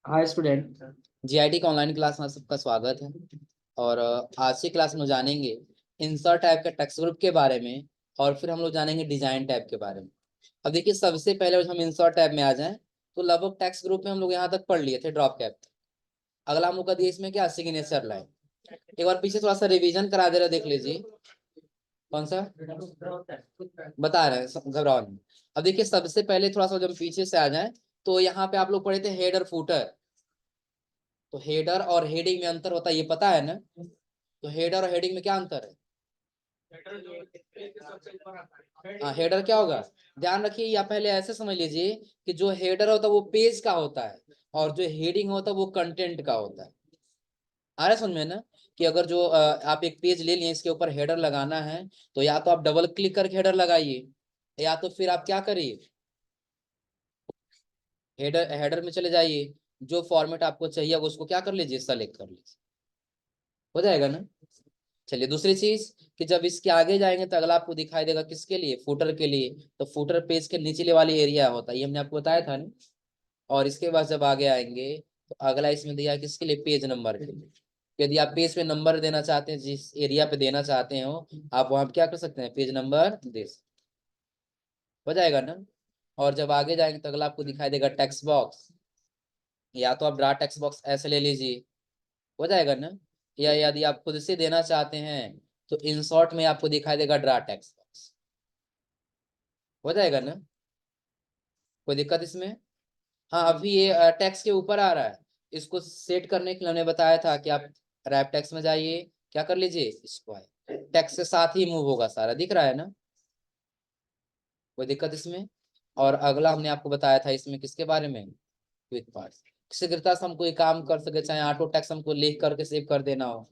Hi student. GIT का online class में सबका स्वागत है। और आज की क्लास में जानेंगे इंसर्ट टाइप के टेक्स्ट ग्रुप के बारे में, और फिर हम लोग जानेंगे डिजाइन टाइप के बारे में। अब देखिए, सबसे पहले जब हम इंसर्ट टाइप में आ जाएं तो लगभग टेक्स्ट ग्रुप में हम लोग यहाँ तक पढ़ लिए थे, ड्रॉप कैप। अगला हम लोग का दिया इसमें क्या, सिग्नेचर लाइन। एक बार पीछे थोड़ा सा रिवीजन करा दे रहा, देख लीजिए कौन सा बता रहे हैं, घबराओ नहीं। अब देखिए, सबसे पहले थोड़ा सा जब पीछे से आ जाए तो यहाँ पे आप लोग पढ़े थे हेड और फुटर। तो हेडर और हेडिंग में अंतर होता है, ये पता है ना? तो हेडर और हेडिंग में क्या अंतर है? हाँ, हेडर क्या होगा, ध्यान रखिए, या पहले ऐसे समझ लीजिए कि जो हेडर होता है वो पेज का होता है, और जो हेडिंग होता है वो कंटेंट का होता है। आ रहा है समझ में ना? कि अगर जो आप एक पेज ले लिए, इसके ऊपर हेडर लगाना है, तो या तो आप डबल क्लिक करके हेडर लगाइए, या तो फिर आप क्या करिए, हेडर हेडर में चले जाइए, जो फॉर्मेट आपको चाहिए उसको क्या कर लीजिए, सेलेक्ट कर लीजिए, हो जाएगा ना? चलिए, दूसरी चीज कि जब इसके आगे जाएंगे तो अगला आपको दिखाई देगा किसके लिए, फुटर के लिए। तो फुटर पेज के निचले वाली एरिया होता है, ये हमने आपको बताया था ना। और इसके बाद जब आगे आएंगे तो अगला इसमें दिया है किसके लिए, पेज नंबर के लिए। यदि आप पेज पे नंबर देना चाहते हैं, जिस एरिया पे देना चाहते हो, आप वहां पे क्या कर सकते हैं, पेज नंबर दे सकते, हो जाएगा ना? और जब आगे जाएंगे तो अगला आपको दिखाई देगा टेक्स्ट बॉक्स। या तो आप ड्रा टेक्स्ट बॉक्स ऐसे ले लीजिए, हो जाएगा ना? या यदि आप खुद से देना चाहते हैं तो इंसर्ट में आपको दिखाई देगा ड्रा टेक्स्ट बॉक्स, हो जाएगा ना? कोई दिक्कत इसमें? हाँ, अभी ये टेक्स्ट के ऊपर आ रहा है। इसको सेट करने के लिए हमने बताया था कि आप रैप टेक्स्ट में जाइए, क्या कर लीजिए, स्क्वायर टेक्स्ट के साथ ही मूव होगा, सारा दिख रहा है ना? कोई दिक्कत इसमें? और अगला हमने आपको बताया था इसमें किसके बारे में, क्विक पार्ट्स। शीघ्रता से हम कोई काम कर सके, चाहे ऑटो टेक्स्ट हमको लिख करके सेव कर देना हो,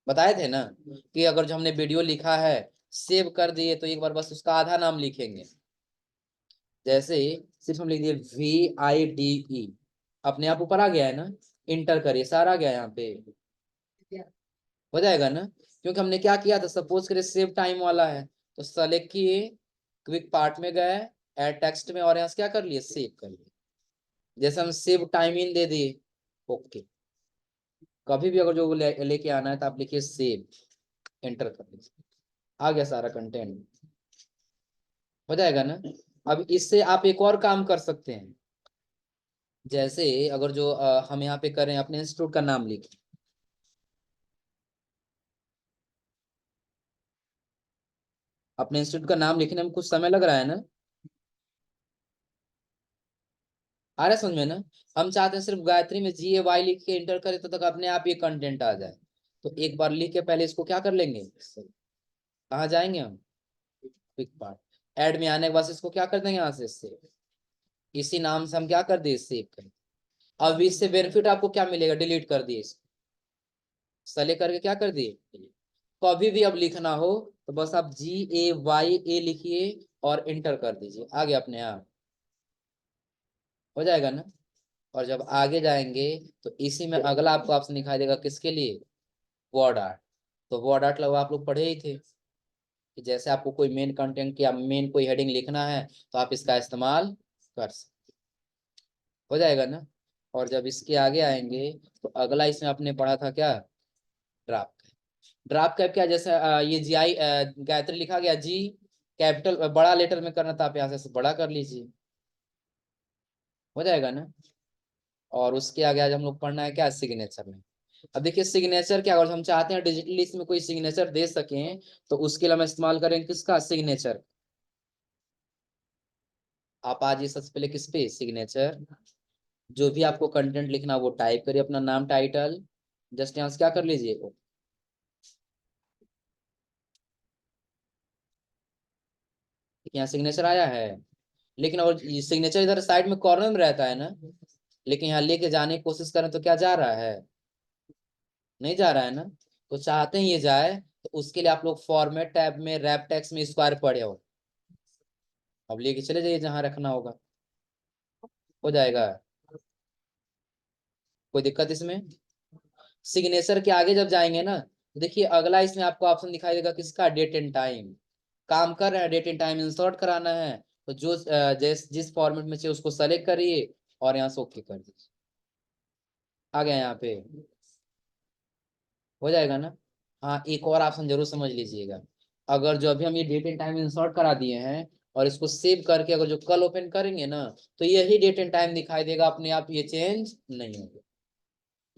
बताए थे ना कि अगर जो हमने वीडियो लिखा है सेव कर दिए तो एक बार बस उसका आधा नाम लिखेंगे। जैसे सिर्फ हम लिख दिए VIDE, अपने आप ऊपर आ गया है ना? इंटर करिए, सारा आ गया यहाँ पे, हो जाएगा ना? क्योंकि हमने क्या किया था, सपोज करिए सेव टाइम वाला है, तो सेलेक्ट किए, क्विक पार्ट में गए, ऐड टेक्स्ट में, और यहाँ से क्या कर लिए, सेव कर लिए। जैसे हम सेव टाइम इन दे दिए, ओके। कभी भी अगर जो लेके आना है तो आप लिखिए सेव, एंटर कर लीजिए, आ गया सारा कंटेंट, हो जाएगा ना? अब इससे आप एक और काम कर सकते हैं। जैसे अगर जो हम यहाँ पे करें, अपने इंस्टीट्यूट का नाम लिखें, अपने इंस्टीट्यूट का नाम लिखने में कुछ समय लग रहा है ना? आ रहा है समझ में ना? हम चाहते हैं सिर्फ गायत्री में GAY लिख के इंटर करें तो तक अपने आप ये कंटेंट आ जाए। तो एक बार लिख के पहले इसको क्या कर लेंगे, कहाँ जाएंगे हम, क्विक पार्ट, ऐड में आने के बाद इसको क्या कर देंगे, यहाँ से सेव, इसी नाम से हम क्या कर दिए, सेव कर। अब इससे बेनिफिट आपको क्या मिलेगा, डिलीट कर दिए इसको, सेलेक्ट करके क्या कर दिए, कभी भी अब लिखना हो तो बस आप GAYA लिखिए और इंटर कर दीजिए, आ गया अपने आप, हो जाएगा ना? और जब आगे जाएंगे तो इसी में अगला आपको ऑप्शन दिखाई देगा किसके लिए, वर्ड आर्ट। तो वर्ड आर्ट लगभग आप लोग पढ़े ही थे कि जैसे आपको कोई मेन कंटेंट या मेन कोई हेडिंग लिखना है तो आप इसका इस्तेमाल कर सकते, हो जाएगा ना? और जब इसके आगे आएंगे तो अगला इसमें आपने पढ़ा था क्या, ड्राफ्ट। ड्राफ्ट कैप क्या, जैसे ये GI गायत्री लिखा गया, जी कैपिटल बड़ा लेटर में करना था, आप यहाँ से बड़ा कर लीजिए, हो जाएगा ना? और उसके आगे आज हम लोग पढ़ना है क्या, सिग्नेचर में। अब देखिए, सिग्नेचर क्या, अगर हम चाहते हैं डिजिटली इसमें कोई सिग्नेचर दे सकें तो उसके लिए हम इस्तेमाल करेंगे किसका, सिग्नेचर। आप आज ये सबसे पहले किस पे, सिग्नेचर। जो भी आपको कंटेंट लिखना वो टाइप करिए, अपना नाम, टाइटल, जस्ट यहाँ से क्या कर लीजिए, यहाँ सिग्नेचर आया है। लेकिन और सिग्नेचर इधर साइड में कॉर्नर में रहता है ना, लेकिन यहाँ लेके जाने की कोशिश करें तो क्या जा रहा है, नहीं जा रहा है ना? तो चाहते हैं ये जाए, तो उसके लिए आप लोग फॉर्मेट टैब में रैप टेक्स्ट में स्क्वायर पढ़े हो, अब लेके चले जाइए जहां रखना होगा, हो जाएगा। कोई दिक्कत इसमें? सिग्नेचर के आगे जब जाएंगे ना तो देखिए अगला इसमें आपको ऑप्शन दिखाई देगा किसका, डेट एंड टाइम। काम कर रहे हैं, डेट एंड टाइम इंसर्ट कराना है, तो जो जिस फॉर्मेट में चाहिए उसको सेलेक्ट करिए, और यहाँ से ओके कर दीजिए। आ गया यहाँ पे, हो जाएगा ना। हाँ, एक और ऑप्शन जरूर समझ लीजिएगा। अगर जो अभी हम ये डेट एंड टाइम इंसर्ट करा दिए हैं और इसको सेव करके अगर जो कल ओपन करेंगे ना, तो यही डेट एंड टाइम दिखाई देगा, अपने आप ये चेंज नहीं होगा।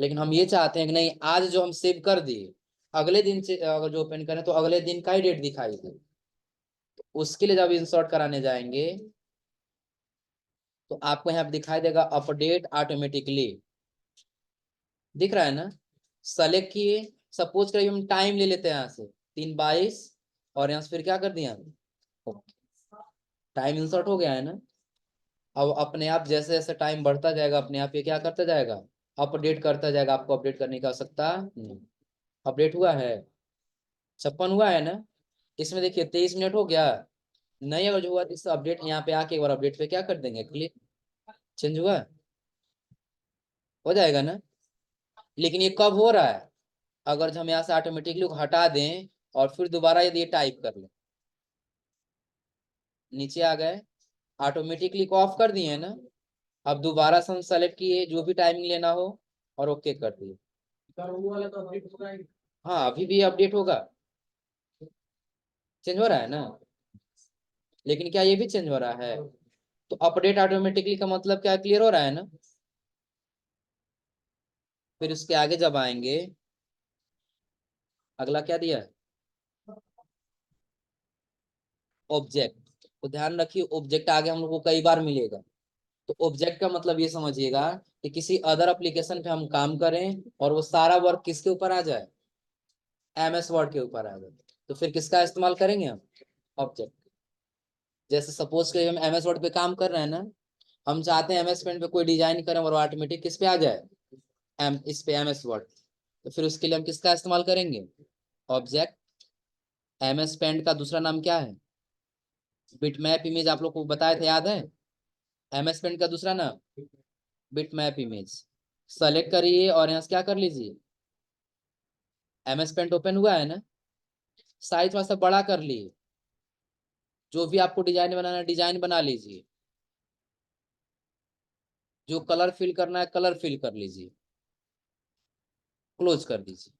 लेकिन हम ये चाहते हैं कि नहीं, आज जो हम सेव कर दिए, अगले दिन से अगर जो ओपन करें तो अगले दिन का ही डेट दिखाई दे। तो उसके लिए जब इंसर्ट कराने जाएंगे तो आपको यहाँ पे दिखाई देगा अपडेट ऑटोमेटिकली, दिख रहा है ना। सेलेक्ट किए, सपोज करिए हम टाइम ले लेते हैं यहाँ से 3:22, और यहाँ से फिर क्या कर दिया, टाइम इंसर्ट हो गया है ना। अब अपने आप जैसे जैसे टाइम बढ़ता जाएगा, अपने आप ये क्या करता जाएगा, अपडेट करता जाएगा। आपको अपडेट करने की आवश्यकता नहीं। अपडेट हुआ है, 56 हुआ है ना। इसमें देखिए 23 मिनट हो गया। नहीं अगर जो हुआ तो इस अपडेट यहाँ पे आके एक बार अपडेट पे क्या कर देंगे, क्लिक, चेंज हुआ, हो जाएगा ना। लेकिन ये कब हो रहा है, अगर हम यहाँ से ऑटोमेटिकली हटा दें और फिर दोबारा यदि ये टाइप कर लें, नीचे आ गए, ऑटोमेटिकली को ऑफ कर दिए है ना। अब दोबारा से हम सेलेक्ट किए जो भी टाइमिंग लेना हो और ओके कर दिए। हाँ, अभी भी अपडेट होगा, चेंज हो रहा है ना। लेकिन क्या ये भी चेंज हो रहा है, तो अपडेट ऑटोमेटिकली का मतलब क्या, क्लियर हो रहा है ना। फिर उसके आगे जब आएंगे, अगला क्या दिया है, ऑब्जेक्ट। तो ध्यान रखिए, ऑब्जेक्ट आगे हम लोग को कई बार मिलेगा। तो ऑब्जेक्ट का मतलब ये समझिएगा कि किसी अदर एप्लीकेशन पे हम काम करें और वो सारा वर्क किसके ऊपर आ जाए, MS वर्ड के ऊपर आ जाए। तो फिर किसका इस्तेमाल करेंगे हम, ऑब्जेक्ट। जैसे सपोज करिए हम MS वर्ड पे काम कर रहे हैं ना, हम चाहते हैं MS पेंट पे कोई डिजाइन करें और ऑटोमेटिक किस पे आ जाए, इस पे MS वर्ड। तो फिर उसके लिए हम किसका इस्तेमाल करेंगे, ऑब्जेक्ट। MS पेंट का दूसरा नाम क्या है, बिटमैप इमेज, आप लोग को बताया था, याद है। MS पेंट का दूसरा नाम बिटमैप इमेज। सेलेक्ट करिए और यहाँ से क्या कर लीजिए, MS पेंट ओपन हुआ है ना। साइज थोड़ा सा बड़ा कर लिए, जो भी आपको डिजाइन बनाना है डिजाइन बना लीजिए, जो कलर फिल करना है कलर फिल कर लीजिए, क्लोज कर दीजिए।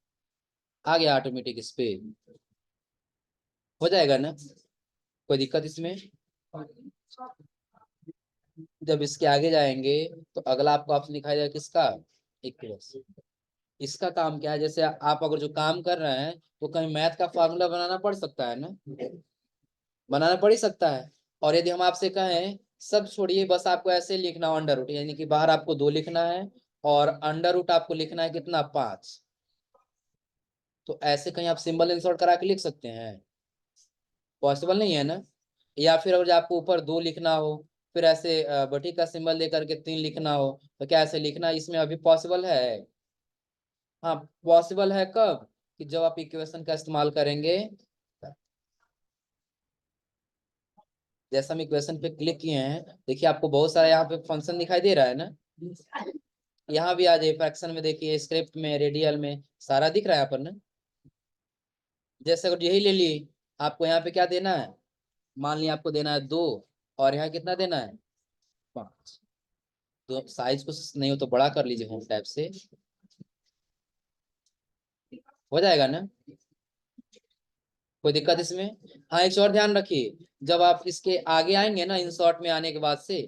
आ गया ऑटोमेटिक इस पे, हो जाएगा ना, कोई दिक्कत इसमें। जब इसके आगे जाएंगे तो अगला आपको ऑप्शन दिखाई देगा किसका, इक्वल्स। इसका काम क्या है, जैसे आप अगर जो काम कर रहे हैं तो कहीं मैथ का फॉर्मूला बनाना पड़ सकता है ना, बनाना पड़ ही सकता है। और यदि हम आपसे कहें सब छोड़िए, बस आपको ऐसे लिखना हो अंडर रूट, यानी कि बाहर आपको 2 लिखना है और अंडर रूट आपको लिखना है कितना, 5। तो ऐसे कहीं आप सिंबल इंसर्ट करा के लिख सकते हैं, पॉसिबल नहीं है ना। या फिर अगर आपको ऊपर 2 लिखना हो, फिर ऐसे बटी का सिंबल लेकर के 3 लिखना हो, तो क्या ऐसे लिखना, इसमें अभी पॉसिबल है। हाँ, पॉसिबल है कब, कि जब आप इक्वेशन का इस्तेमाल करेंगे। जैसे हम इक्वेशन पे क्लिक किए हैं, देखिए आपको बहुत सारा यहाँ पे फंक्शन दिखाई दे रहा है ना। यहाँ भी आ जाए फ्रैक्शन में, देखिए स्क्रिप्ट में, रेडियल में, सारा दिख रहा है यहाँ पर ना। जैसे अगर यही ले लिए, आपको यहाँ पे क्या देना है, मान लिया आपको देना है 2, और यहाँ कितना देना है, 5। तो साइज को नहीं हो तो बड़ा कर लीजिए होम टैब से, हो जाएगा ना, कोई दिक्कत इसमें। हाँ, एक और ध्यान रखिए, जब आप इसके आगे आएंगे ना, इंसर्ट में आने के बाद से,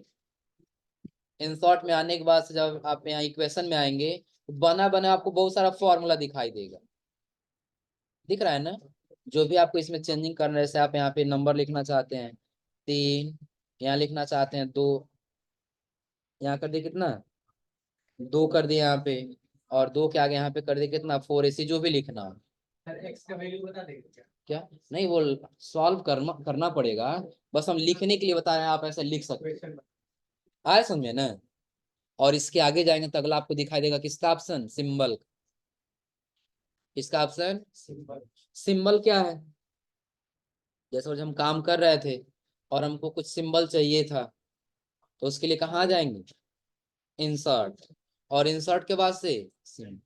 इंसर्ट में आने के बाद से जब आप यहाँ इक्वेशन में आएंगे, तो बना बना आपको बहुत सारा फॉर्मूला दिखाई देगा, दिख रहा है ना। जो भी आपको इसमें चेंजिंग करना है, जैसे आप यहाँ पे नंबर लिखना चाहते हैं 3, यहाँ लिखना चाहते हैं 2, यहाँ कर दिए कितना, 2 कर दिए यहाँ पे, और 2 के आगे यहाँ पे कर दिए कितना, 4, ऐसी जो भी लिखना हो। एक्स का वैल्यू बता देंगे क्या, नहीं वो सॉल्व करना करना पड़ेगा, बस हम लिखने के लिए बता रहे हैं, आप ऐसे लिख सकते हैं। आए समझे ना। और इसके आगे जाएंगे तो अगला आपको दिखाई देगा किसका ऑप्शन, सिंबल। इसका ऑप्शन सिंबल। सिंबल क्या है, जैसे जब हम काम कर रहे थे और हमको कुछ सिंबल चाहिए था, तो उसके लिए कहाँ जाएंगे, इंसर्ट, और इंसर्ट के बाद से सिंबल।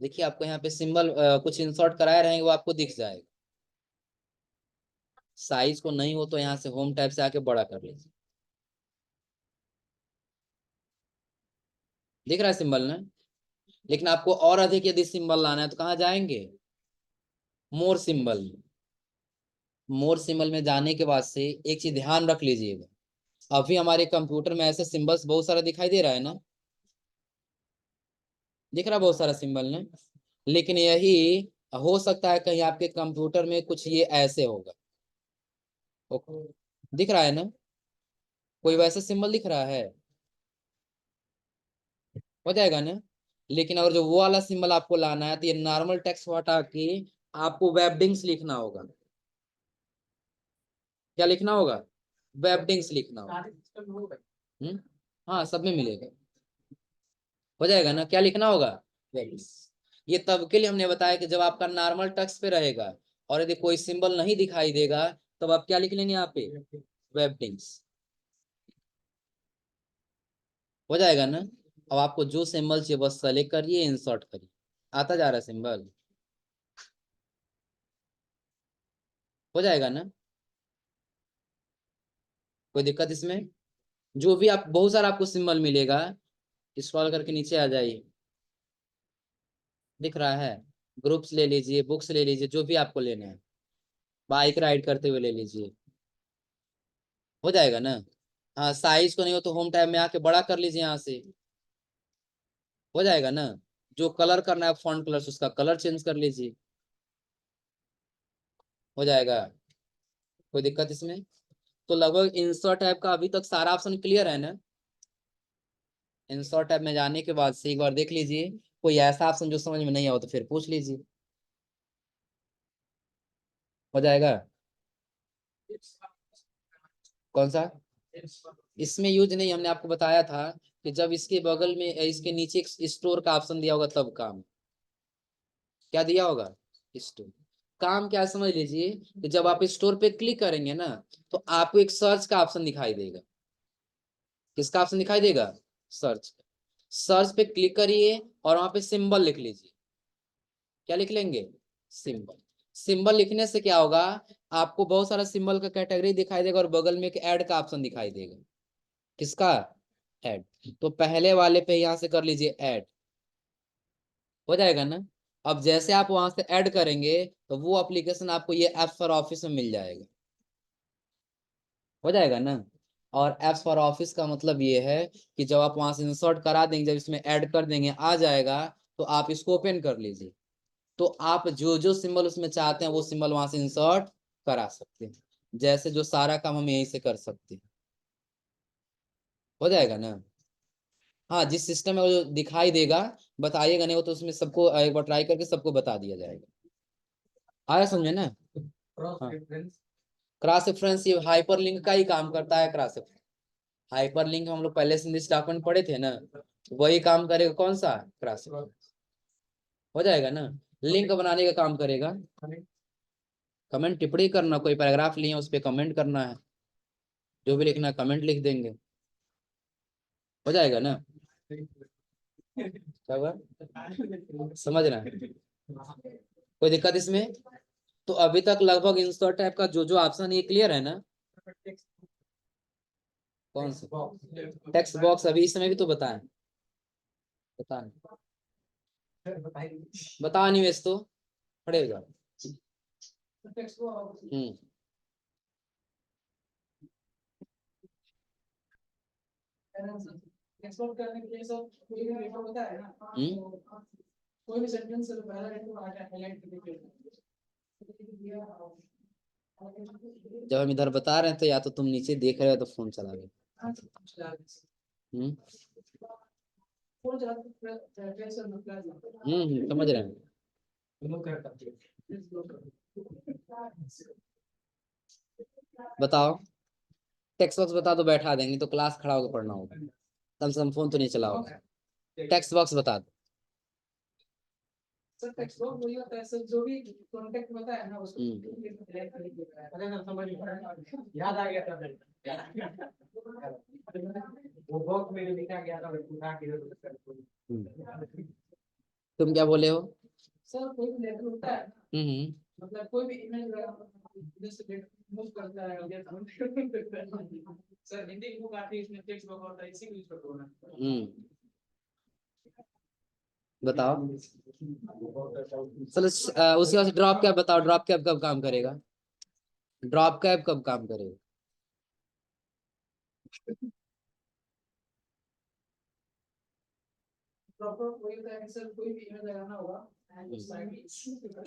देखिए आपको यहाँ पे सिंबल कुछ इंसर्ट कराए रहेंगे, वो आपको दिख जाएगा। साइज को नहीं हो तो यहाँ से होम टैब से आके बड़ा कर लीजिए। दिख रहा है सिंबल ना। लेकिन आपको और अधिक यदि सिंबल लाना है तो कहाँ जाएंगे, मोर सिंबल। मोर सिंबल में जाने के बाद से एक चीज ध्यान रख लीजिएगा, अभी हमारे कंप्यूटर में ऐसे सिंबल्स बहुत सारा दिखाई दे रहा है ना, दिख रहा है बहुत सारा सिंबल ना। लेकिन यही हो सकता है कहीं आपके कंप्यूटर में कुछ ये ऐसे होगा। ओके, दिख रहा है ना, कोई वैसे सिंबल दिख रहा है, हो जाएगा ना। लेकिन अगर जो वो वाला सिंबल आपको लाना है तो ये नॉर्मल टेक्स्ट हटा के आपको वेबडिंग्स लिखना होगा। क्या लिखना होगा, वेबडिंग्स लिखना होगा। हाँ सब में मिलेगा, हो जाएगा ना। क्या लिखना होगा, वेबडिंग्स। ये तब के लिए हमने बताया कि जब आपका नॉर्मल टेक्स्ट पे रहेगा और यदि कोई सिंबल नहीं दिखाई देगा तब आप क्या लिख लेंगे यहाँ पे, वेबडिंग्स। हो जाएगा ना। अब आपको जो सिंबल चाहिए बस सेलेक्ट करिए, इंसर्ट करिए, आता जा रहा है सिंबल, हो जाएगा ना। कोई दिक्कत इसमें, जो भी आप बहुत सारा आपको सिंबल मिलेगा, स्क्रॉल करके नीचे आ जाइए, दिख रहा है। ग्रुप्स ले लीजिए, बुक्स ले लीजिए, जो भी आपको लेना है, बाइक राइड करते हुए ले लीजिए, हो जाएगा ना। हाँ साइज को नहीं हो तो होम टैब में आके बड़ा कर लीजिए यहाँ से, हो जाएगा ना। जो कलर करना है फॉन्ट कलर से उसका कलर चेंज कर लीजिए, हो जाएगा। कोई दिक्कत इसमें। तो लगभग इंसर्ट टैब का अभी तक सारा ऑप्शन क्लियर है ना। इंसर्ट टैब में जाने के बाद से एक बार देख लीजिए, कोई ऐसा ऑप्शन जो समझ में नहीं आओ तो फिर पूछ लीजिए, हो जाएगा। कौन सा, इसमें यूज नहीं, हमने आपको बताया था कि जब इसके बगल में इसके नीचे स्टोर का ऑप्शन दिया होगा तब काम, क्या दिया होगा, स्टोर। काम क्या समझ लीजिए कि जब आप स्टोर पे क्लिक करेंगे ना तो आपको एक सर्च का ऑप्शन दिखाई देगा। किसका ऑप्शन दिखाई देगा, सर्च। सर्च पे क्लिक करिए और वहां पे सिंबल लिख लीजिए। क्या लिख लेंगे, सिंबल। सिंबल लिखने से क्या होगा, आपको बहुत सारा सिंबल का कैटेगरी दिखाई देगा और बगल में एक ऐड का ऑप्शन दिखाई देगा। किसका, ऐड। तो पहले वाले पे यहां से कर लीजिए ऐड, हो जाएगा ना। अब जैसे आप वहां से ऐड करेंगे तो वो एप्लीकेशन आपको ये एप्स फॉर ऑफिस में मिल जाएगा, हो जाएगा ना। और एप्स फॉर ऑफिस का मतलब ये है कि जब आप वहां से इंसर्ट करा देंगे, जब इसमें ऐड कर देंगे आ जाएगा, तो आप इसको ओपन कर लीजिए। तो आप जो जो सिंबल उसमें चाहते हैं वो सिंबल वहां से इंसर्ट करा सकते हैं, जैसे जो सारा काम हम यहीं से कर सकते हैं, हो जाएगा ना। हाँ जिस सिस्टम में वो जो दिखाई देगा बताइएगा, नहीं हो तो उसमें सबको एक बार ट्राई करके सबको बता दिया जाएगा। आया समझे ना। हाँ क्रॉस रेफरेंस ये हाइपर लिंक का ही काम करता है। क्रॉस रेफरेंस, हाइपर लिंक हम लोग पहले से इंग्लिश डॉक्यूमेंट पढ़े थे ना, वही काम करेगा। कौन सा, क्रॉस रेफरेंस, हो जाएगा ना। लिंक बनाने का काम करेगा, कमेंट टिप्पणी करना, कोई पैराग्राफ लिए उस पर कमेंट करना है, जो भी लिखना है कमेंट लिख देंगे, हो जाएगा ना। क्या हुआ? समझ रहे हैं, कोई दिक्कत इसमें। तो अभी तक लगभग इंसर्ट टाइप का जो जो ऑप्शन ये क्लियर है ना। कौन सा, टेक्स्ट बॉक्स अभी इस समय भी तो बताएं, बताएं, बता नहीं वैसे तो पड़ेगा। एक्सपोर्ट करने के लिए सब कोई भी पेपर होता है ना, कोई भी सेंटेंस पहला हाईलाइट करके, जब हम इधर बता रहे हैं तो या तो तुम नीचे देख रहे हो तो फोन चला रहे समझ रहे हैं। बताओ, टेक्स्ट बॉक्स बता दो, बैठा देंगे तो क्लास खड़ा होकर पढ़ना होगा, कम से कम फोन तो नहीं चलाओगे। टेक्स्ट बॉक्स बता दो। सर टेक्स्ट बॉक्स वही होता है सर, जो भी कॉन्टेक्ट होता है ना उसको अरे ना समझ याद आ गया था वो बॉक्स में लिखा गया था उठा के। तुम क्या बोले हो, सर कोई भी लेटर होता है मतलब कोई भी ईमेल जैसे मूव करता है सर हिंदी बुक आती है इसमें टेक्स्ट बॉक्स होता है, इसी को यूज करते हो ना। बताओ। चलो उसके बाद ड्रॉप कैप बताओ, ड्रॉप कैप कब काम करेगा? ड्रॉप कैप कब काम करेगा?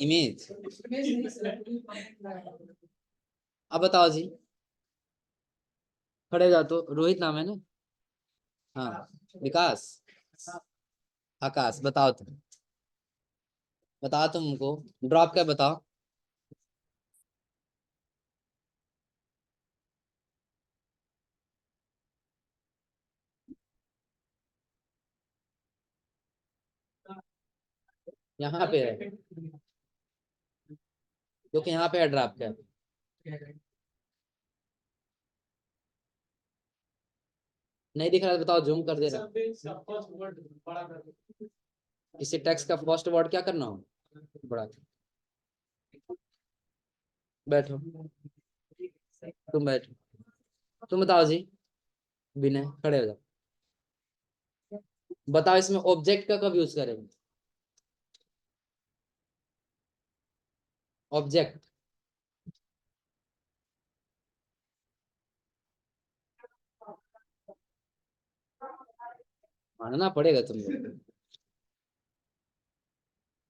इमेज। अब बताओ जी, खड़े हो जाओ तो, रोहित नाम है ना? हाँ, विकास, आकाश, बताओ तुम, बताओ तुमको ड्रॉप कैप बताओ। यहाँ पे है, क्योंकि यहाँ पे है ड्रॉप कैप। नहीं दिख रहा है तो बताओ, जूम कर दे रहा। इसी टेक्स्ट का फर्स्ट वर्ड क्या करना हो? बड़ा। बैठो, तुम बैठो, तुम बताओ जी, विनय खड़े हो जाओ। बताओ इसमें ऑब्जेक्ट का कब यूज करेंगे? ऑब्जेक्ट मानना पड़ेगा तुम लोग,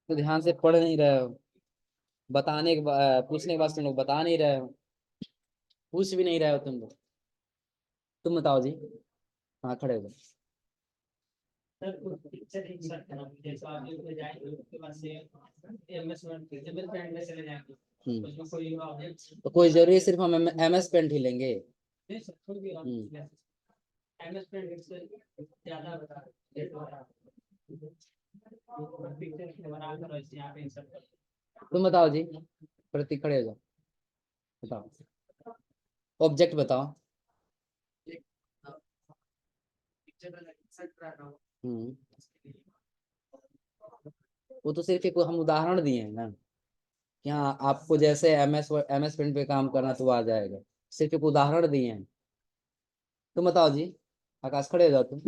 तो ध्यान से पढ़ नहीं रहे हो। बताने के बाद, पूछने के बाद तुम लोग बता नहीं रहे हो, पूछ भी नहीं रहे हो तुम लोग। तुम बताओ जी। हाँ, खड़े हो जाओ। तो कोई जरूरी है सिर्फ हम MS पेंट ही लेंगे? तुम बताओ जी, प्रतीक खड़े हो जाओ, बताओ ऑब्जेक्ट बताओ। हम्म, वो तो सिर्फ एक हम उदाहरण दिए हैं ना, कि हाँ आपको जैसे MS पेंट पे काम करना तो आ जाएगा, सिर्फ एक उदाहरण दिए हैं। तुम बताओ जी, आकाश खड़े हो जाओ तुम,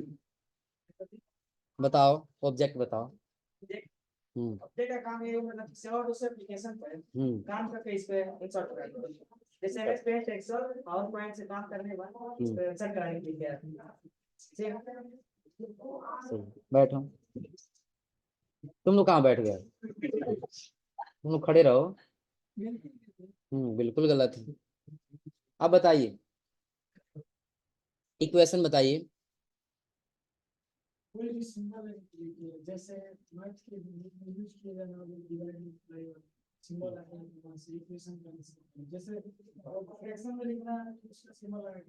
बताओ ऑब्जेक्ट बताओ। ऑब्जेक्ट का काम ये मतलब किसी और दूसरे एप्लीकेशन पर काम करके इस पे इंसर्ट करना है। जैसे MS Paint Excel PowerPoint से काम करने के बाद इस पे इंसर्ट कराने के लिए सही, बैठो। तुम लोग कहाँ बैठ गए? तुम लोग खड़े रहो। बिल्कुल गलत है। अब बताइए, इक्वेशन बताइए। कोई भी सिंबल जैसे मैथ के यूज किए जाने वाले डिवाइड सिंबल है, से इक्वेशन का जैसे फ्रैक्शन में लिखना है तो उसका सिंबल है।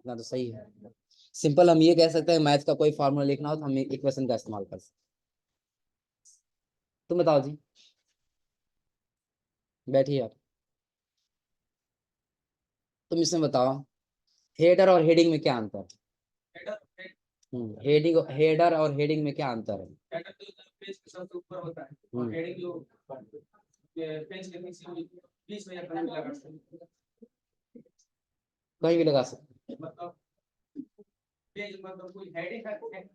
ना तो सही है। सिंपल हम ये कह सकते हैं, मैथ का कोई फार्मूला लिखना हो तो हम इक्वेशन का इस्तेमाल कर सकते। तुम बताओ जी, बैठिए आप। तुम इसमें बताओ, हेडर और हेडिंग में क्या अंतर है? हेडिंग, हेडर और हेडिंग में क्या अंतर है? हेडर तो पेज के सबसे ऊपर होता है और हेडिंग जो पेज के नीचे बीच में या कहीं भी लगा सकते हैं, कहीं भी लगा सकते हैं। मतलब पेज, मतलब कोई हेडिंग है,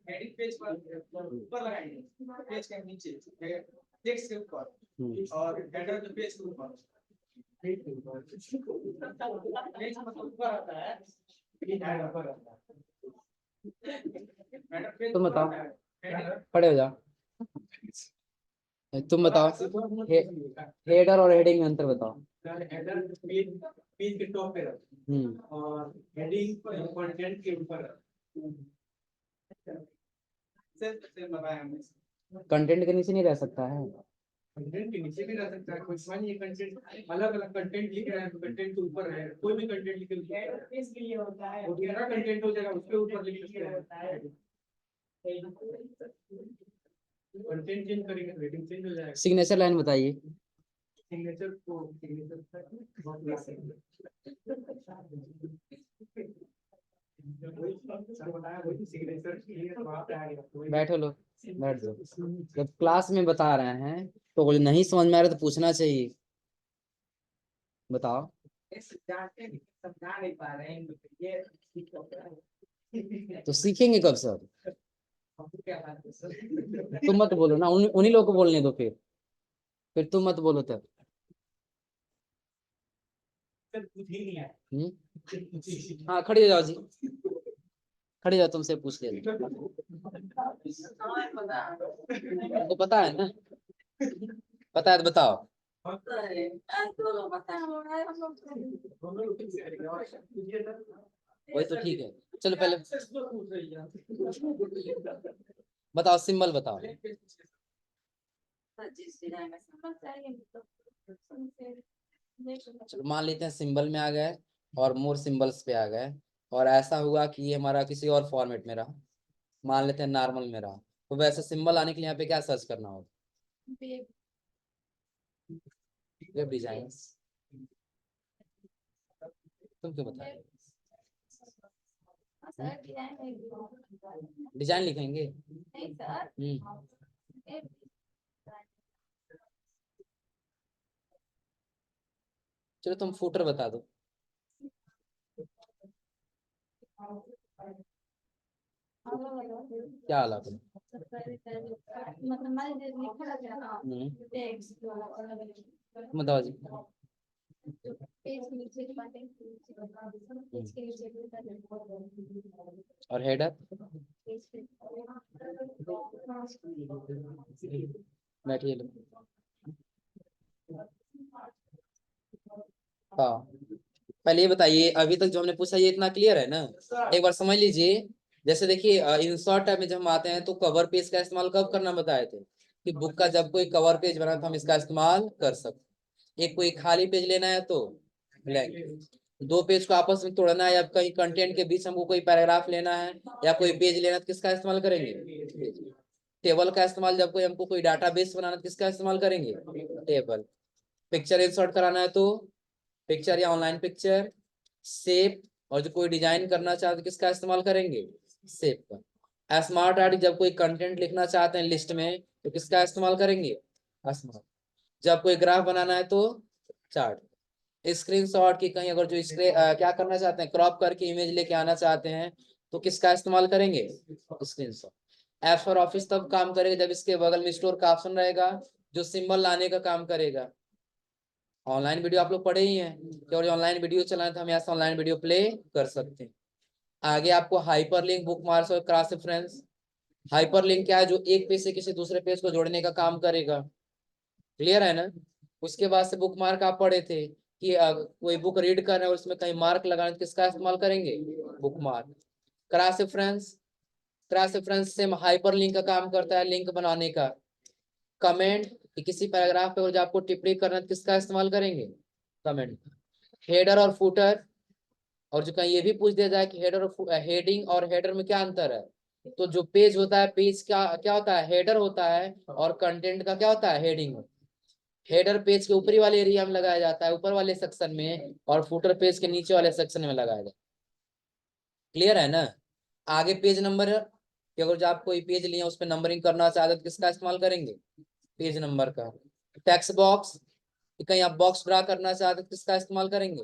हेडिंग पेज पर ऊपर लगाएंगे, पेज के नीचे टेक्स्ट के ऊपर, और हेडर जो पेज के ऊपर, पेज मतलब ऊपर आता है, ये हेडर ऊपर आता है। तुम बताओ, खड़े हो जाओ। तुम बताओ, हेडर और हेडिंग में अंतर बताओ। हेडर पेज के टॉप पे और हेडिंग कंटेंट के ऊपर। कंटेंट के नीचे नहीं रह सकता है? कंटेंट के नीचे भी रह सकता है, कोई मानिए कंटेंट अलग अलग कंटेंट लिख रहे हैं तो कंटेंट के ऊपर है, कोई भी कंटेंट लिख रहे हैं इसके लिए होता है, वो दूसरा कंटेंट हो जाएगा उसके ऊपर लिख सकते हैं। कंटेंट चेंज करेंगे तो रेटिंग चेंज हो जाएगा। सिग्नेचर लाइन बताइए। सिग्नेचर को बैठो लोग, बैठ जाओ। जब क्लास में बता रहे हैं तो कुछ नहीं समझ में आ रहा तो पूछना चाहिए। बताओ। समझा नहीं पा रहे हैं तो सीखेंगे कब सर? तुम मत बोलो ना, उन्हीं लोगों को बोलने दो, फिर तुम मत बोलो तब। हाँ खड़ी हो जाओ जी, खड़ी हो जाओ, तुमसे पूछ ले, तुमको पता है ना, पता है तो बताओ। वही तो ठीक है, चलो पहले बताओ, सिंबल बताओ। चलो मान लेते हैं सिंबल में आ गए और मोर सिंबल्स पे आ गए, और ऐसा हुआ कि ये हमारा किसी और फॉर्मेट में रहा, मान लेते हैं नॉर्मल में रहा, तो वैसे सिंबल आने के लिए यहाँ पे क्या सर्च करना होगा? Web design. तुम क्यों बताओ, डिजाइन लिखेंगे? चलो तुम फुटर बता दो। क्या अलग है? बताओ जी। और हेडर? बैठिए लो। हाँ पहले ये बताइए, अभी तक जो हमने पूछा ये इतना क्लियर है ना? एक बार समझ लीजिए। जैसे देखिए इंसर्ट टैब में जब हम आते हैं तो कवर पेज का इस्तेमाल कब करना बताए थे, कि बुक का जब कोई कवर पेज बना तो हम इसका इस्तेमाल कर सकते। एक कोई खाली पेज लेना है तो ब्लैंक, दो पेज को आपस में तोड़ना है, या कहीं कंटेंट के बीच हमको कोई पैराग्राफ लेना है या कोई पेज लेना है तो किसका इस्तेमाल करेंगे? टेबल का इस्तेमाल, जब कोई हमको कोई डाटाबेस बनाना है तो किसका इस्तेमाल करेंगे? टेबल। पिक्चर इंसर्ट कराना है तो पिक्चर या ऑनलाइन पिक्चर, शेप, और जो कोई डिजाइन करना चाहते किसका इस्तेमाल करेंगे? शेप का। स्मार्ट आर्ट, जब कोई कंटेंट लिखना चाहते हैं लिस्ट में तो किसका इस्तेमाल करेंगे? स्मार्ट। जब कोई ग्राफ बनाना है तो चार्ट। स्क्रीनशॉट की कहीं अगर जो क्या करना चाहते हैं, क्रॉप करके इमेज लेके आना चाहते हैं तो किसका इस्तेमाल करेंगे? स्क्रीनशॉट। एप्स और ऑफिस तब काम करेगा जब इसके बगल में स्टोर का ऑप्शन रहेगा जो सिंबल लाने का काम करेगा। ऑनलाइन वीडियो आप लोग पढ़े ही हैं कि और ऑनलाइन वीडियो चलाना तो हम यहाँ से ऑनलाइन वीडियो प्ले कर सकते हैं। आगे आपको हाइपरलिंक, बुकमार्क्स और क्रॉस रेफरेंस। हाइपरलिंक क्या है? जो एक पेज से किसी दूसरे पेज को जोड़ने का काम करेगा। क्लियर है ना? उसके बाद से बुकमार्क आप पढ़े थे कि कोई बुक रीड कर रहे हैं और उसमें कहीं मार्क लगाना तो किसका इस्तेमाल करेंगे? Bookmark. Cross reference, cross reference से हाइपरलिंक का काम करता है, लिंक बनाने का। कमेंट, कि किसी पैराग्राफ पे जो आपको टिप्पणी करना है तो किसका इस्तेमाल करेंगे? कमेंट। हेडर और फुटर, और जो कहीं ये भी पूछ दिया जाए कि हेडर और हेडिंग और हेडर में क्या अंतर है, तो जो पेज होता है, पेज का क्या होता है? हेडर होता है, और कंटेंट का क्या होता है? हेडिंग। हेडर पेज के ऊपरी वाले एरिया में लगाया जाता है, ऊपर वाले सेक्शन में, और फुटर पेज के नीचे वाले सेक्शन में लगाया जाता है। क्लियर है ना? आगे पेज नंबर, कि अगर जो आप कोई पेज लिए उस पर नंबरिंग करना चाहते तो किसका इस्तेमाल करेंगे? पेज नंबर का। टेक्स्ट बॉक्स, कहीं आप बॉक्स ड्रा करना चाहते तो किसका इस्तेमाल करेंगे?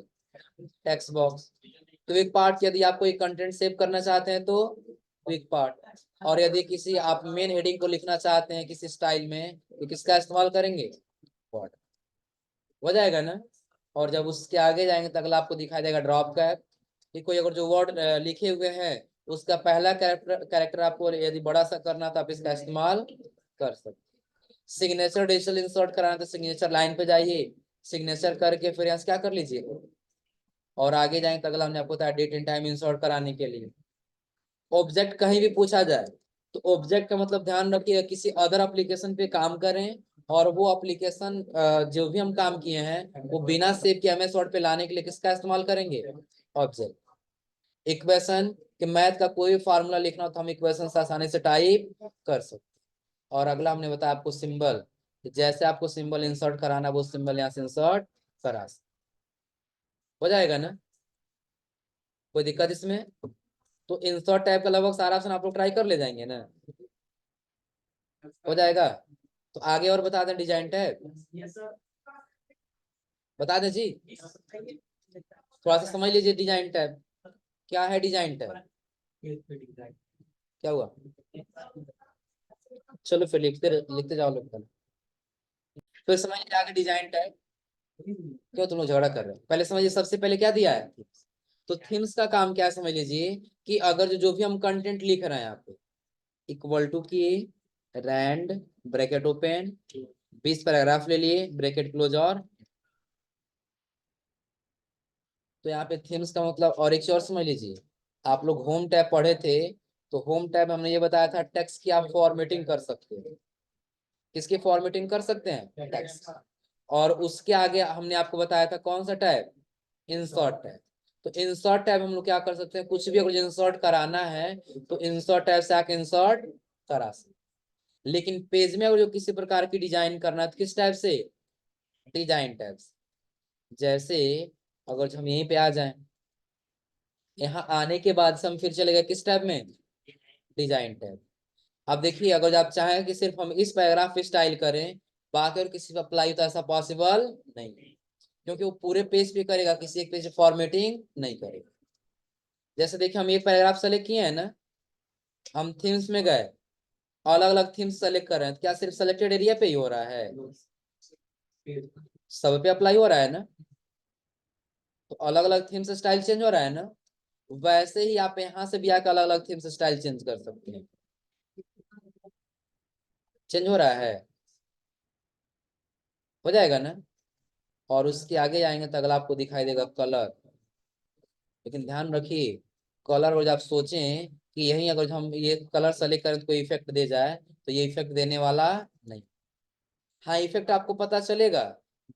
Text box. क्विक पार्ट, यदि आप कोई कंटेंट सेव करना चाहते हैं तो क्विक पार्ट। और यदि किसी आप मेन हेडिंग को लिखना चाहते हैं किसी स्टाइल में तो किसका इस्तेमाल करेंगे? बॉर्डर। हो जाएगा ना? और जब उसके आगे जाएंगे तो अगला आपको दिखाई देगा ड्रॉप कैप, कि कोई अगर जो वर्ड लिखे हुए हैं उसका पहला कैरेक्टर आपको यदि बड़ा सा करना तो आप इसका इस्तेमाल कर सकते। सिग्नेचर डिजिटल इंसर्ट कराना तो सिग्नेचर लाइन पे जाइए, सिग्नेचर करके फिर यहाँ से क्या कर लीजिए, और आगे जाएंगे तो अगला हमने आपको बताया डेट एंड टाइम इंसर्ट कराने के लिए। ऑब्जेक्ट कहीं भी पूछा जाए तो ऑब्जेक्ट का मतलब ध्यान रखिए किसी अदर एप्लीकेशन पे काम करें, और वो एप्लीकेशन जो भी हम काम किए हैं वो बिना सेव किए एमएस वर्ड पे लाने के लिए किसका इस्तेमाल करेंगे? ऑब्जेक्ट। इक्वेशन, कि मैथ का कोई फार्मूला लिखना हो तो हम इक्वेशन आसानी से टाइप कर सकते। और अगला हमने बताया आपको सिंबल, जैसे आपको सिंबल इंसर्ट कराना वो सिंबल यहाँ से इंसर्ट करा। हो जाएगा ना? कोई दिक्कत इसमें? तो इंसर्ट टाइप का लगभग सारा ऑप्शन आप लोग ट्राई कर ले जाएंगे ना? हो जाएगा। तो आगे और बता दें डिजाइन टैब, बता दें जी, थोड़ा सा समझ लीजिए डिजाइन टैब क्या है। डिजाइन टैब क्या हुआ? चलो फिर लिखते लिखते जाओ लोग। फिर समझिए आगे डिजाइन टाइप। क्यों तुम लोग झगड़ा कर रहे हो? पहले समझिए, सबसे पहले क्या दिया है? तो थीम्स का काम क्या है समझ लीजिए, कि अगर जो भी हम कंटेंट लिख रहे हैं यहाँ पे, इक्वल टू की रैंड ब्रैकेट ओपन 20 पैराग्राफ ले लिए ब्रैकेट क्लोज, और तो यहाँ पे थीम्स का मतलब, और एक चीज और समझ लीजिए, आप लोग होम टैब पढ़े थे, तो होम टैब हमने ये बताया था टेक्स्ट की आप फॉर्मेटिंग कर सकते हैं। किसकी फॉर्मेटिंग कर सकते हैं? टेक्स्ट। और उसके आगे हमने आपको बताया था कौन सा टैब? Insert tab. तो इंसर्ट टैब हम लोग क्या कर सकते हैं, कुछ भी अगर इंसर्ट कराना है तो इंसर्ट टैब से आके इंसर्ट करा सकते। लेकिन पेज में अगर जो किसी प्रकार की डिजाइन करना है तो किस टाइप से? डिजाइन टैब से। जैसे अगर हम यहीं पे आ जाएं, यहाँ आने के बाद से हम फिर चले गए किस टैब में? Design tab. अब देखिए, अगर आप चाहें कि सिर्फ हम इस पैराग्राफ पे स्टाइल करें, बाकी और किसी पे अप्लाई, तो ऐसा पॉसिबल नहीं, क्योंकि वो पूरे पेज पे करेगा, किसी एक पेज पे फॉर्मेटिंग नहीं करेगा। जैसे देखिए, हम एक पैराग्राफ सेलेक्ट किए हैं ना, हम थीम्स में गए, अलग अलग थीम्स सेलेक्ट कर रहे हैं, तो क्या सिर्फ सेलेक्टेड एरिया पे ही हो रहा है? सब पे अप्लाई हो रहा है ना? तो अलग अलग थीम्स स्टाइल चेंज हो रहा है ना? वैसे ही आप यहाँ से भी आकर अलग अलग थीम्स स्टाइल चेंज कर सकते हैं। चेंज हो रहा है? हो जाएगा ना? और उसके आगे जाएंगे तो अगला आपको दिखाई देगा कलर। लेकिन ध्यान रखिए, कलर और जब आप सोचें कि यही अगर हम ये कलर सेलेक्ट करें तो कोई इफेक्ट दे जाए, तो ये इफेक्ट देने वाला नहीं। हाँ, इफेक्ट आपको पता चलेगा,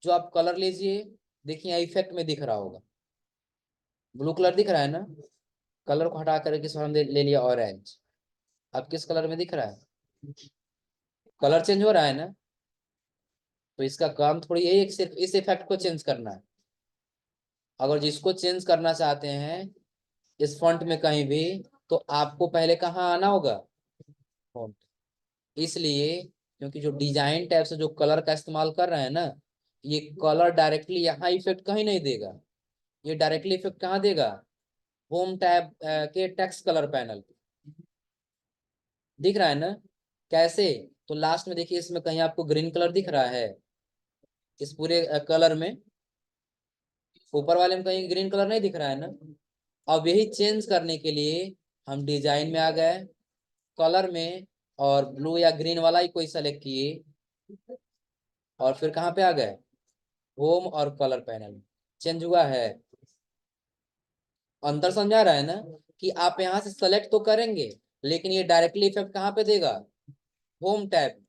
जो आप कलर लीजिए, देखिए यहाँ इफेक्ट में दिख रहा होगा, ब्लू कलर दिख रहा है ना? कलर को हटा कर किस ले लिया, ऑरेंज। अब किस कलर में दिख रहा है? कलर चेंज हो रहा है ना? तो इसका काम थोड़ी यही है कि सिर्फ इस इफेक्ट को चेंज करना है। अगर जिसको चेंज करना चाहते हैं इस फॉन्ट में कहीं भी, तो आपको पहले कहाँ आना होगा? फॉन्ट। इसलिए क्योंकि जो डिजाइन टैब से जो कलर का इस्तेमाल कर रहे हैं ना, ये कलर डायरेक्टली यहाँ इफेक्ट कहीं नहीं देगा, ये डायरेक्टली इफेक्ट कहाँ देगा? होम टैब के टेक्स्ट कलर पैनल पे। दिख रहा है ना? कैसे? तो लास्ट में देखिए, इसमें कहीं आपको ग्रीन कलर दिख रहा है? इस पूरे कलर में ऊपर वाले में कहीं ग्रीन कलर नहीं दिख रहा है ना? अब यही चेंज करने के लिए हम डिजाइन में आ गए, कलर में, और ब्लू या ग्रीन वाला ही कोई सेलेक्ट किए, और फिर कहाँ पे आ गए? होम और कलर पैनल में। चेंज हुआ है? अंतर समझा रहा है ना? कि आप यहाँ से सेलेक्ट तो करेंगे, लेकिन ये डायरेक्टली इफेक्ट कहाँ पे देगा? Home tab.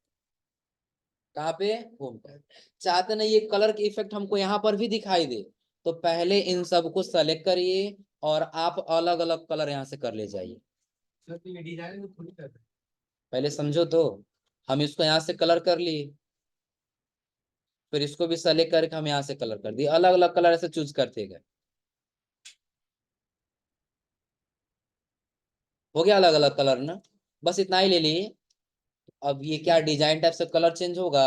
कहाँ पे? Home tab. चाहते ना ये कलर की इफेक्ट हमको यहाँ पर भी दिखाई दे, तो पहले इन सब को सेलेक्ट करिए और आप अलग अलग कलर यहाँ से कर ले जाइए। पहले समझो तो, हम इसको यहाँ से कलर कर लिए, फिर इसको भी सेलेक्ट करके हम यहाँ से कलर कर दिए, अलग अलग कलर ऐसे चूज करते गए। हो गया अलग अलग कलर ना? बस इतना ही ले लिए। अब ये क्या डिजाइन टाइप से कलर चेंज होगा?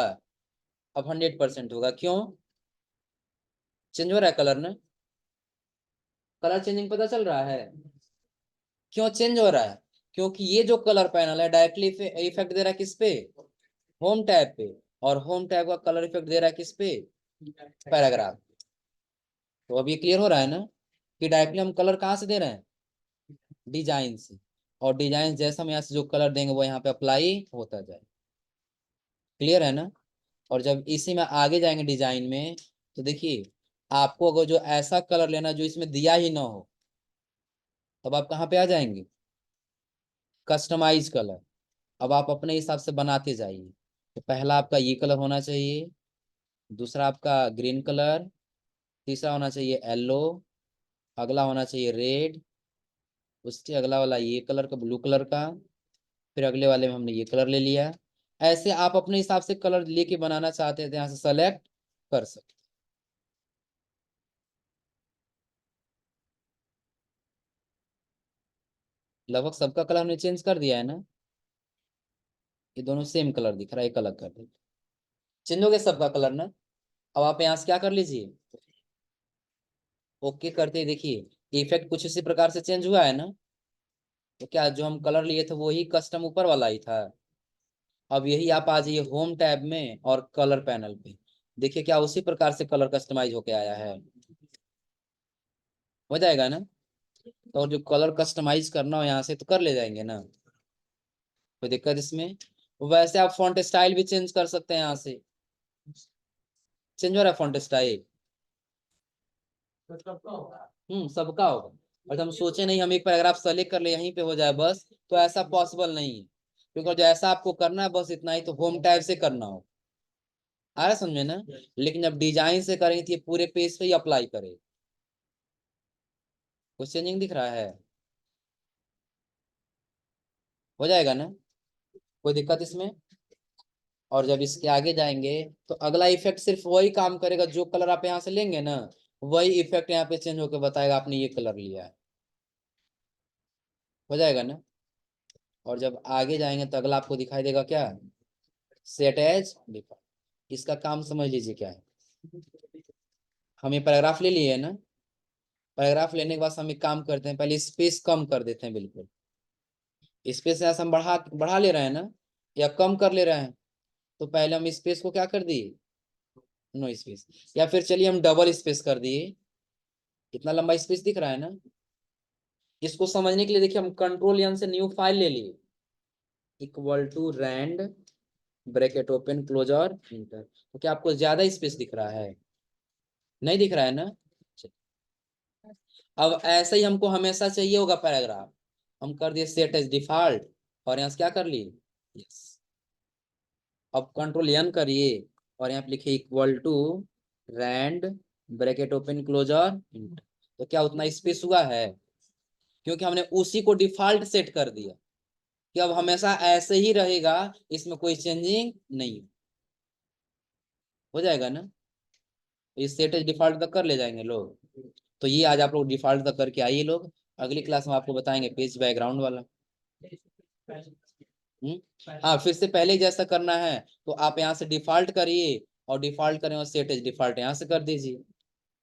अब 100% होगा। क्यों चेंज हो रहा है कलर ना? कलर चेंजिंग पता चल रहा है? क्यों चेंज हो रहा है? क्योंकि ये जो कलर पैनल है डायरेक्टली इफेक्ट दे रहा है किस पे? होम टैब पे। और होम टैब का कलर इफेक्ट दे रहा है किस पे? पैराग्राफ। तो अब ये क्लियर हो रहा है ना, कि डायरेक्टली हम कलर कहाँ से दे रहे हैं? डिजाइन से। और डिजाइन जैसा हम यहाँ से जो कलर देंगे वो यहाँ पे अप्लाई होता जाए। क्लियर है ना? और जब इसी में आगे जाएंगे डिजाइन में, तो देखिए, आपको अगर जो ऐसा कलर लेना जो इसमें दिया ही ना हो, तब आप कहाँ पे आ जाएंगे? Customize colour. अब आप अपने हिसाब से बनाते जाइए। तो पहला आपका ये कलर होना चाहिए, दूसरा आपका ग्रीन कलर, तीसरा होना चाहिए येलो, अगला होना चाहिए रेड, उसके अगला वाला ये कलर का ब्लू कलर का, फिर अगले वाले में हमने ये कलर ले लिया। ऐसे आप अपने हिसाब से कलर लेके बनाना चाहते हैं तो यहाँ से सेलेक्ट कर सकते। लगभग सबका कलर हमने चेंज कर दिया है ना? ये दोनों सेम कलर दिख रहा है, एक अलग कर दे। चेंज हो गया सबका कलर ना? अब आप यहाँ से क्या कर लीजिए, ओके करते ही देखिए इफेक्ट कुछ इसी प्रकार से चेंज हुआ है ना? तो क्या जो हम कलर लिए थे वही कस्टम ऊपर वाला ही था। अब यही आप आ जाइए होम टैब में और कलर पैनल पे, देखिए क्या उसी प्रकार से कलर कस्टमाइज होके आया है। हो जाएगा ना। तो और जो कलर कस्टमाइज करना हो यहाँ से तो कर ले जाएंगे ना, कोई दिक्कत इसमें। वैसे आप फॉन्ट स्टाइल भी चेंज कर सकते हैं यहाँ से, चेंज हो रहा है फॉन्ट स्टाइल। सबका होगा। और हम सोचे नहीं हम एक पैराग्राफ सेलेक्ट कर ले यहीं पे हो जाए बस, तो ऐसा पॉसिबल नहीं है, क्योंकि जैसा आपको करना है बस इतना ही तो होम टैब से करना हो। आ रहा समझे ना। लेकिन जब डिजाइन से करेंगे तो ये पूरे पेज पे ही अप्लाई करे। कुछ चेंजिंग दिख रहा है। हो जाएगा ना, कोई दिक्कत इसमें। और जब इसके आगे जाएंगे तो अगला इफेक्ट सिर्फ वही काम करेगा, जो कलर आप यहाँ से लेंगे ना वही इफेक्ट यहाँ पे चेंज होकर बताएगा आपने ये कलर लिया है। हो जाएगा ना। और जब आगे जाएंगे तो अगला आपको दिखाई देगा क्या, सेट एज डिफॉल्ट। इसका काम समझ लीजिए क्या है। हम ये पैराग्राफ ले लिए है ना, पैराग्राफ लेने के बाद हम एक काम करते हैं, पहले स्पेस कम कर देते हैं बिल्कुल। स्पेस यहाँ से हम बढ़ा बढ़ा ले रहे हैं ना, या कम कर ले रहे हैं। तो पहले हम स्पेस को क्या कर दिए, नो स्पेस, या फिर चलिए हम डबल स्पेस कर दिए। इतना लंबा स्पेस दिख रहा है ना। इसको समझने के लिए देखिए हम कंट्रोल एन से न्यू फाइल ले लिए, equal to rand bracket open close और इंटर। तो क्या आपको ज्यादा स्पेस दिख रहा है, नहीं दिख रहा है ना। अब ऐसा ही हमको हमेशा चाहिए होगा पैराग्राफ, हम कर दिए सेट एज डिफॉल्ट और यहाँ से क्या कर लिए यस। अब कंट्रोल एन करिए और यहाँ पे लिखिए equal to rand bracket open close और इंटर। तो क्या उतना स्पेस हुआ है, क्योंकि हमने उसी को डिफॉल्ट सेट कर दिया कि अब हमेशा ऐसे ही रहेगा, इसमें कोई चेंजिंग नहीं। हो जाएगा ना। इस सेट एज डिफॉल्ट तक कर ले जाएंगे लोग। तो ये आज आप लोग डिफॉल्ट तक करके आइए लोग, अगली क्लास में आपको बताएंगे पेज बैकग्राउंड वाला। हाँ फिर से पहले जैसा करना है, तो आप यहाँ से डिफॉल्ट करिए और डिफॉल्ट करें और सेट एज डिफॉल्ट यहाँ से कर दीजिए,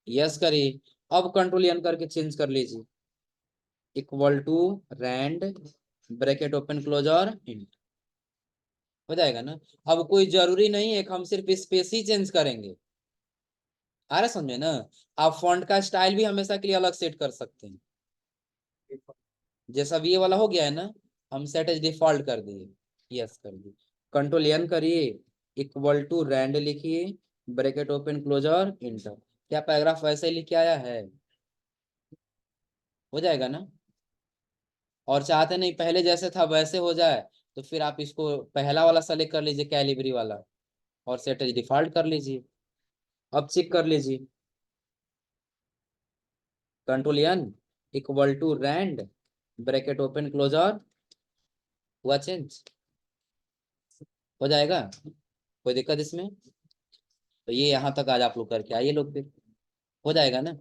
यस करिए। अब कंट्रोल एन करके चेंज कर लीजिए, equal to rand bracket open close और इंट। हो जाएगा ना। अब कोई जरूरी नहीं है कि हम सिर्फ स्पेस ही चेंज करेंगे, आ रहा समझे ना। आप फॉन्ट का स्टाइल भी हमेशा के लिए अलग सेट कर सकते हैं। जैसा भी ये वाला हो गया है ना, हम सेट एज डिफॉल्ट कर दिए, यस कर दिए। कंट्रोल एन करिए, इक्वल टू रैंड लिखिए ब्रैकेट ओपन क्लोज और इंटर। क्या पैराग्राफ वैसे ही लिख के आया है। हो जाएगा ना। और चाहते नहीं पहले जैसे था वैसे हो जाए, तो फिर आप इसको पहला वाला सेलेक्ट कर लीजिए कैलिबरी वाला और सेट एज डिफॉल्ट कर लीजिए। अब चेक कर लीजिए, control N equal to rand bracket open close और हुआ चेंज। हो जाएगा, कोई दिक्कत इसमें। तो ये यहाँ तक आज आप लोग करके आइए लोग फिर, हो जाएगा ना।